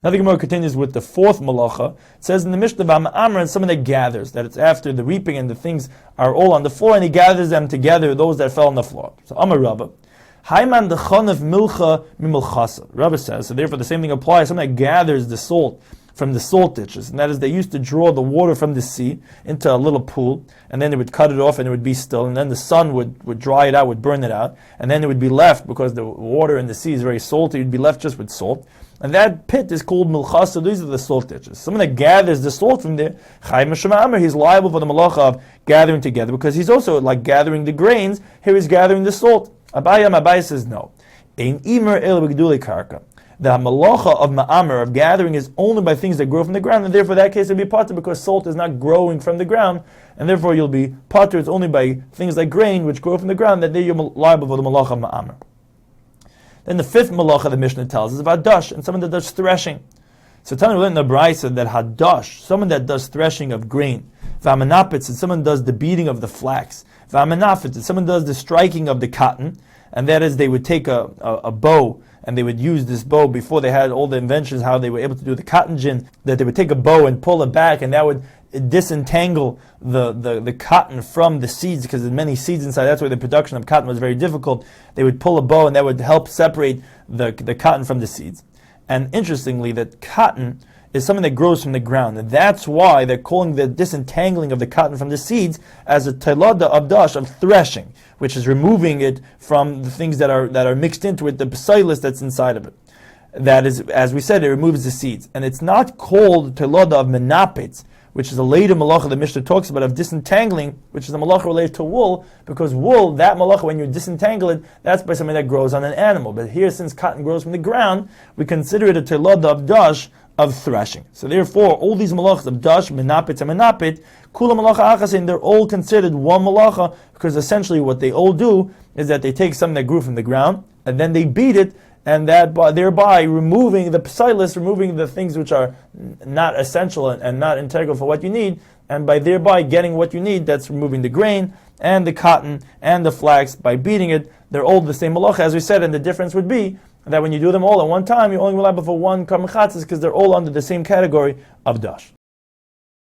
Now the Gemara continues with the fourth malacha. It says in the Mishnah, V'ama'amar, and someone that gathers, that it's after the reaping and the things are all on the floor, and he gathers them together, those that fell on the floor. So Amar Rabba, Haiman dechonev milcha mimilchasa. Rabba says, so therefore the same thing applies. Someone that gathers the salt from the salt ditches, and that is they used to draw the water from the sea into a little pool, and then they would cut it off and it would be still, and then the sun would dry it out, would burn it out, and then it would be left, because the water in the sea is very salty, it would be left just with salt. And that pit is called milchasa. These are the salt ditches. Someone that gathers the salt from there, he's liable for the malacha of gathering together, because he's also like gathering the grains. Here he's gathering the salt. Abaye says no. Ein imer el b'gedulei karka. The malacha of ma'amer, of gathering, is only by things that grow from the ground, and therefore in that case it'll be pater, because salt is not growing from the ground, and therefore you'll be pater. It's only by things like grain which grow from the ground that you're liable for the malacha of ma'amer. Then the fifth malacha the Mishnah tells us about Dosh, and someone that does threshing. So tell me, we learned in the Brisa that Hadosh, someone that does threshing of grain, V'amanapitz, and someone does the beating of the flax, V'amanafitz, and someone does the striking of the cotton, and that is they would take a bow, and they would use this bow before they had all the inventions, how they were able to do the cotton gin, that they would take a bow and pull it back, and that would disentangle the cotton from the seeds, because there's many seeds inside. That's why the production of cotton was very difficult. They would pull a bow, and that would help separate the cotton from the seeds. And interestingly, that cotton is something that grows from the ground, and that's why they're calling the disentangling of the cotton from the seeds as a telada of Dosh, of threshing, which is removing it from the things that are mixed into it, the psilus that's inside of it. That is, as we said, it removes the seeds. And it's not called telada of menapitz, which is a later malacha the Mishnah talks about, of disentangling, which is a malacha related to wool, because wool, that malacha, when you disentangle it, that's by something that grows on an animal. But here, since cotton grows from the ground, we consider it a telada of Dosh, of threshing. So therefore, all these malachas of Dosh, menapit, and menapit, kula malacha achasin, they're all considered one malacha, because essentially what they all do is that they take something that grew from the ground, and then they beat it, and that thereby removing the psilus, removing the things which are not essential and not integral for what you need, and by thereby getting what you need, that's removing the grain and the cotton and the flax by beating it. They're all the same malacha, as we said, and the difference would be that when you do them all at one time, you're only liable for one karm chatzis, because they're all under the same category of Dosh.